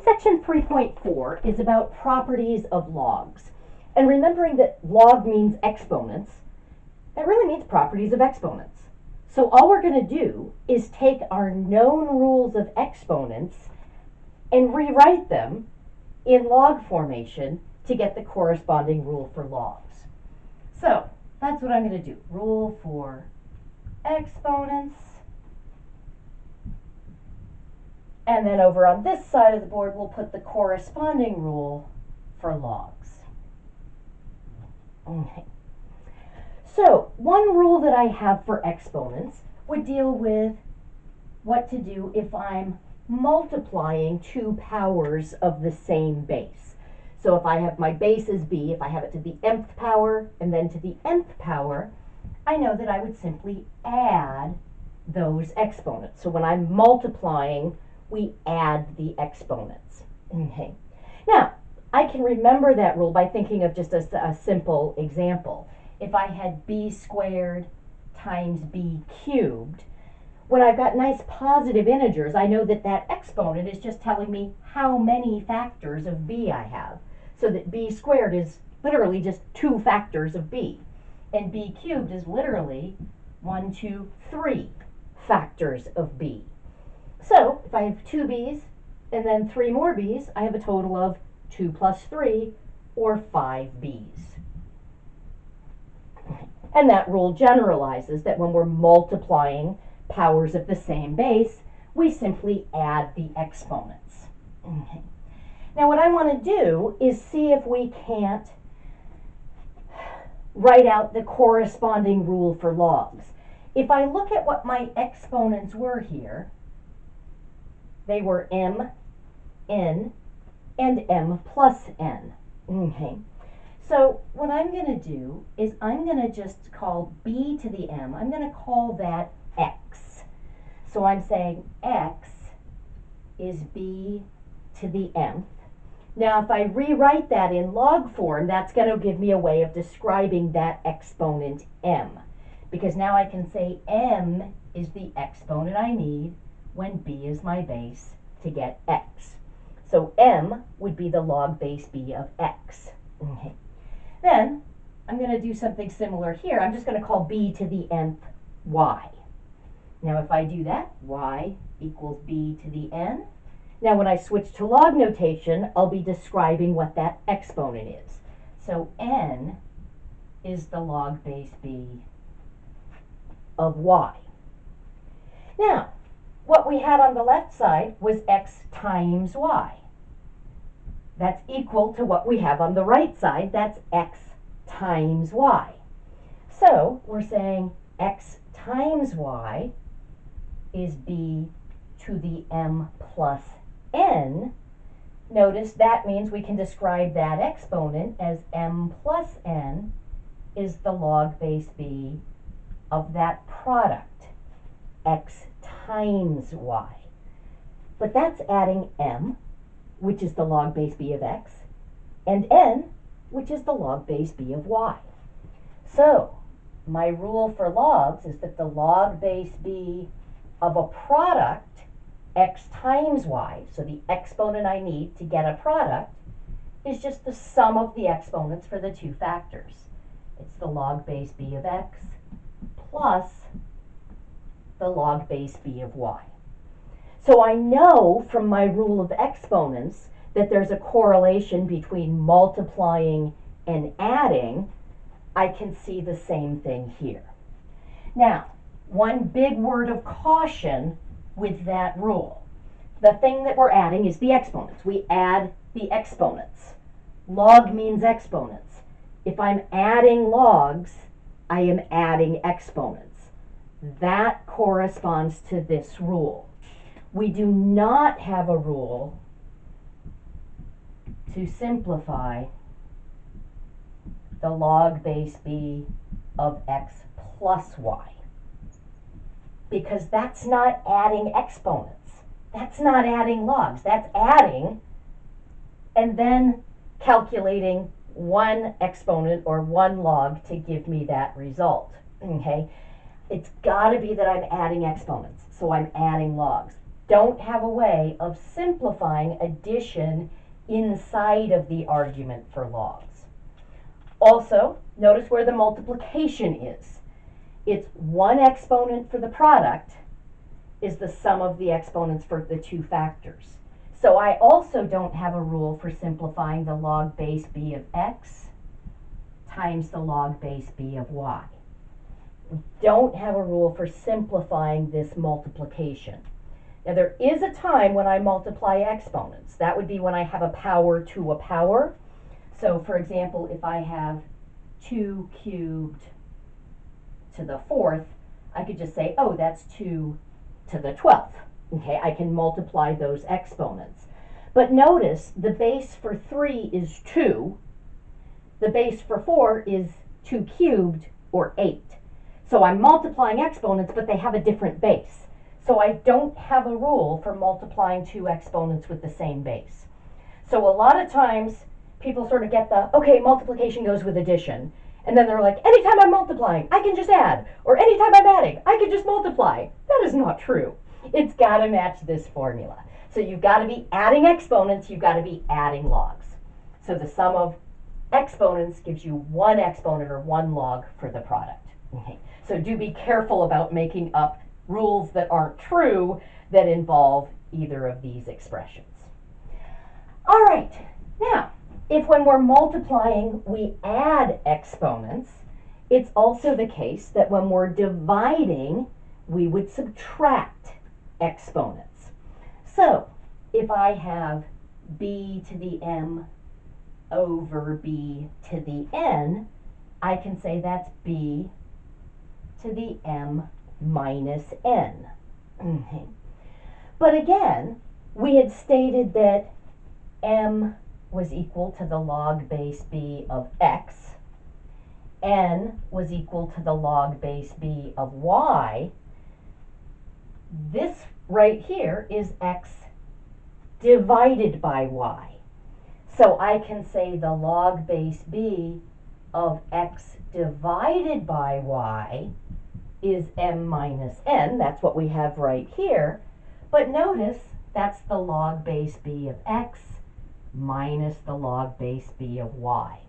Section 3.4 is about properties of logs. And remembering that log means exponents, that really means properties of exponents. So all we're going to do is take our known rules of exponents and rewrite them in log formation to get the corresponding rule for logs. So that's what I'm going to do. Rule for exponents. And then over on this side of the board, we'll put the corresponding rule for logs. Okay. So one rule that I have for exponents would deal with what to do if I'm multiplying two powers of the same base. So if I have my base as b, if I have it to the mth power and then to the nth power, I know that I would simply add those exponents. So when I'm multiplying, we add the exponents. Okay. Now, I can remember that rule by thinking of just a simple example. If I had b squared times b cubed, when I've got nice positive integers, I know that that exponent is just telling me how many factors of b I have. So that b squared is literally just 2 factors of b. And b cubed is literally 1, 2, 3 factors of b. So if I have 2 b's and then 3 more b's, I have a total of 2 plus 3, or 5 b's. And that rule generalizes that when we're multiplying powers of the same base, we simply add the exponents. Okay. Now what I want to do is see if we can't write out the corresponding rule for logs. If I look at what my exponents were here, they were m, n, and m plus n. Okay. So what I'm going to do is I'm going to just call b to the m, I'm going to call that x. So I'm saying x is b to the mth. Now if I rewrite that in log form, that's going to give me a way of describing that exponent m. Because now I can say m is the exponent I need when b is my base to get x. So m would be the log base b of x. Okay. Then I'm going to do something similar here. I'm just going to call b to the nth y. Now if I do that, y equals b to the n. Now when I switch to log notation, I'll be describing what that exponent is. So n is the log base b of y. Now, what we had on the left side was x times y. That's equal to what we have on the right side. That's x times y. So we're saying x times y is b to the m plus n. Notice that means we can describe that exponent as m plus n is the log base b of that product, x times y. But that's adding m, which is the log base b of x, and n, which is the log base b of y. So my rule for logs is that the log base b of a product, x times y, so the exponent I need to get a product, is just the sum of the exponents for the two factors. It's the log base b of x plus the log base b of y. So I know from my rule of exponents that there's a correlation between multiplying and adding. I can see the same thing here. Now, one big word of caution with that rule. The thing that we're adding is the exponents. We add the exponents. Log means exponents. If I'm adding logs, I am adding exponents. That corresponds to this rule. We do not have a rule to simplify the log base b of x plus y, because that's not adding exponents. That's not adding logs. That's adding and then calculating one exponent or one log to give me that result. Okay? It's got to be that I'm adding exponents, so I'm adding logs. don't have a way of simplifying addition inside of the argument for logs. Also, notice where the multiplication is. It's one exponent for the product is the sum of the exponents for the two factors. So I also don't have a rule for simplifying the log base b of x times the log base b of y. Don't have a rule for simplifying this multiplication. Now there is a time when I multiply exponents. That would be when I have a power to a power. So for example, if I have 2 cubed to the 4th, I could just say, oh, that's 2 to the 12th. Okay, I can multiply those exponents. But notice the base for 3 is 2. The base for 4 is 2 cubed, or 8. So I'm multiplying exponents, but they have a different base. So I don't have a rule for multiplying two exponents with the same base. So a lot of times people sort of get the, okay, multiplication goes with addition. And then they're like, anytime I'm multiplying, I can just add. Or anytime I'm adding, I can just multiply. That is not true. It's got to match this formula. So you've got to be adding exponents, you've got to be adding logs. So the sum of exponents gives you one exponent or one log for the product. Okay. So do be careful about making up rules that aren't true that involve either of these expressions. All right, now, if when we're multiplying we add exponents, it's also the case that when we're dividing, we would subtract exponents. So if I have b to the m over b to the n, I can say that's b to the m minus n. Okay. But again, we had stated that m was equal to the log base b of x, n was equal to the log base b of y. This right here is x divided by y. So I can say the log base b of x divided by y is m minus n. That's what we have right here. But notice that's the log base b of x minus the log base b of y.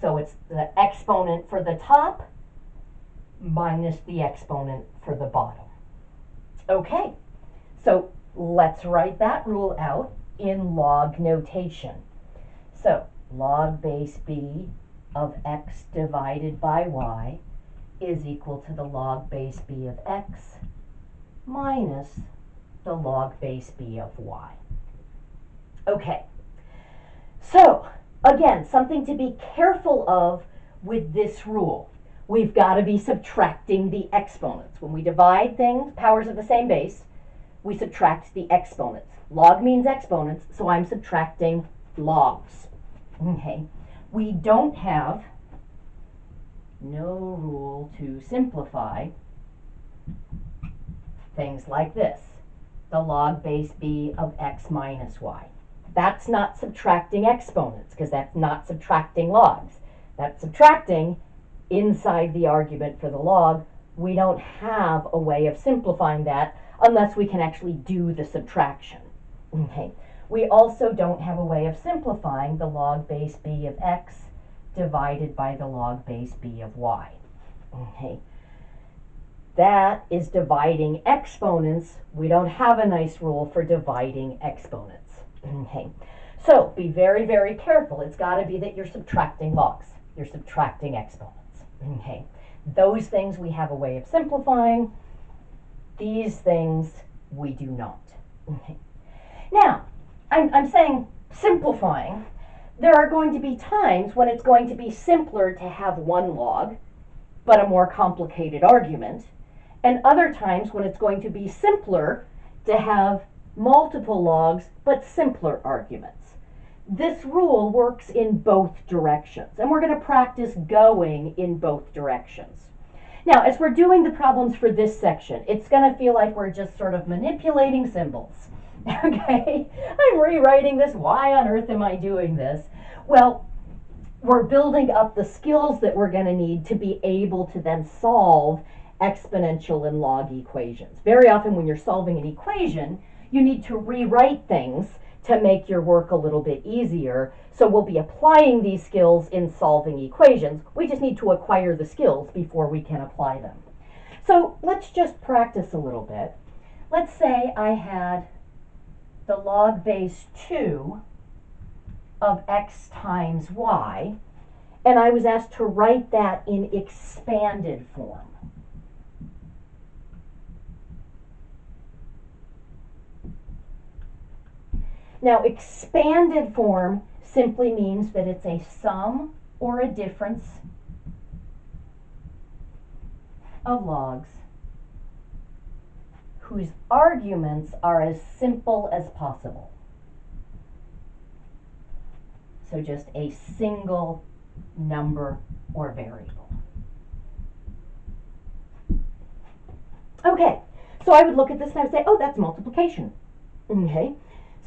So it's the exponent for the top minus the exponent for the bottom. Okay, so let's write that rule out in log notation. So log base b of x divided by y is equal to the log base b of x minus the log base b of y. Okay, so again, something to be careful of with this rule. We've got to be subtracting the exponents. When we divide things, powers of the same base, we subtract the exponents. Log means exponents, so I'm subtracting logs. Okay, we don't have no rule to simplify things like this. The log base b of x minus y. That's not subtracting exponents, because that's not subtracting logs. That's subtracting inside the argument for the log. We don't have a way of simplifying that unless we can actually do the subtraction. Okay. We also don't have a way of simplifying the log base b of x divided by the log base b of y. Okay. That is dividing exponents. We don't have a nice rule for dividing exponents. Okay. So be very, very careful. It's got to be that you're subtracting logs. You're subtracting exponents. Okay. Those things we have a way of simplifying. These things we do not. Okay. Now, I'm saying simplifying. There are going to be times when it's going to be simpler to have one log, but a more complicated argument, and other times when it's going to be simpler to have multiple logs, but simpler arguments. This rule works in both directions, and we're going to practice going in both directions. Now, as we're doing the problems for this section, it's going to feel like we're just sort of manipulating symbols. Okay, I'm rewriting this. Why on earth am I doing this? Well, we're building up the skills that we're going to need to be able to then solve exponential and log equations. Very often when you're solving an equation, you need to rewrite things to make your work a little bit easier. So we'll be applying these skills in solving equations. We just need to acquire the skills before we can apply them. So let's just practice a little bit. Let's say I had the log base 2 of x times y, and I was asked to write that in expanded form. Now, expanded form simply means that it's a sum or a difference of logs whose arguments are as simple as possible. So just a single number or variable. Okay, so I would look at this and I would say, oh, that's multiplication. Okay,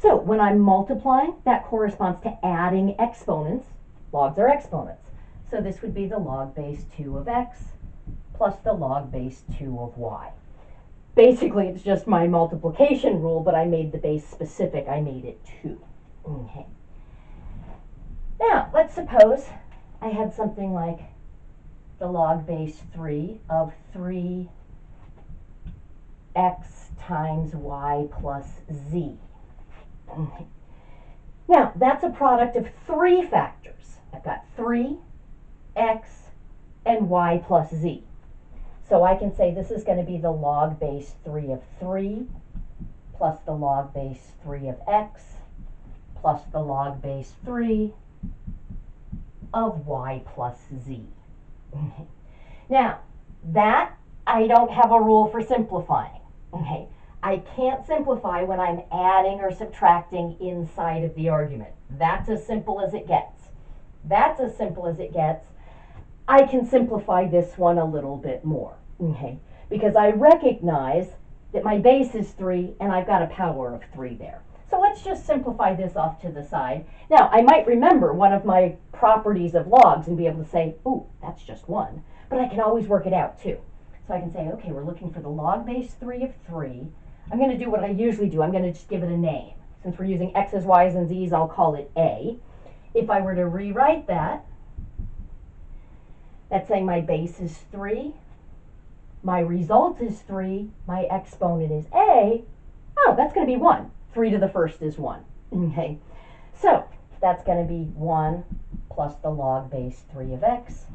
so when I'm multiplying, that corresponds to adding exponents. Logs are exponents. So this would be the log base 2 of x plus the log base 2 of y. Basically, it's just my multiplication rule, but I made the base specific. I made it 2. Okay. Now, let's suppose I had something like the log base 3 of 3x times y plus z. Okay. Now, that's a product of 3 factors. I've got 3, x, and y plus z. So I can say this is going to be the log base 3 of 3 plus the log base 3 of x plus the log base 3 of y plus z. Okay. Now, that I don't have a rule for simplifying. Okay. I can't simplify when I'm adding or subtracting inside of the argument. That's as simple as it gets. That's as simple as it gets. I can simplify this one a little bit more, okay? Because I recognize that my base is 3 and I've got a power of 3 there. So let's just simplify this off to the side. Now, I might remember one of my properties of logs and be able to say, oh, that's just 1. But I can always work it out too. So I can say, okay, we're looking for the log base 3 of 3. I'm going to do what I usually do. I'm going to just give it a name. Since we're using x's, y's, and z's, I'll call it a. If I were to rewrite that, let's say my base is 3, my result is 3, my exponent is a, oh, that's going to be 1. 3 to the first is 1. Okay, so that's going to be 1 plus the log base 3 of x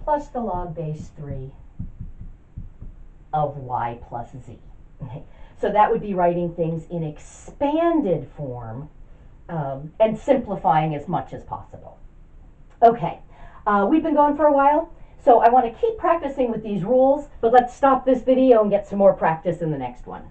plus the log base 3 of y plus z. Okay, so that would be writing things in expanded form and simplifying as much as possible. Okay, we've been going for a while, so I want to keep practicing with these rules, but let's stop this video and get some more practice in the next one.